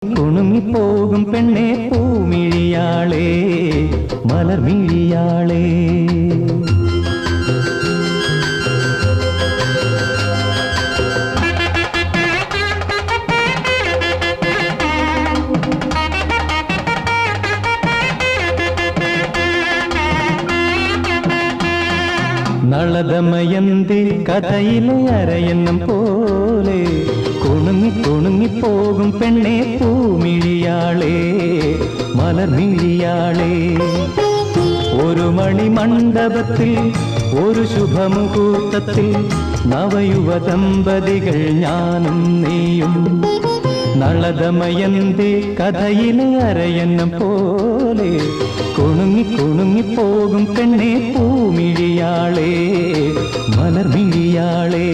കുണുങ്ങിപ്പോകും പെണ്ണെ പൂമിഴിയാളേ മലർമിഴിയാളേ. നളദമയന്തി കഥയിലെ അരയന്നം പോലെ കുണുങ്ങിപ്പോകും പെണ്ണെ പൂമിഴിയാളേ മലർമിഴിയാളേ. ഒരു മണിമണ്ഡപത്തിൽ ഒരു ശുഭമുഹൂർത്തത്തിൽ നവയുവ ദമ്പതികൾ ഞാനും നീയും. നളദമയന്തി കഥയിലെ അരയന്നം പോലെ കുണുങ്ങിപ്പോകും പെണ്ണെ പൂമിഴിയാളേ മലർമിഴിയാളേ.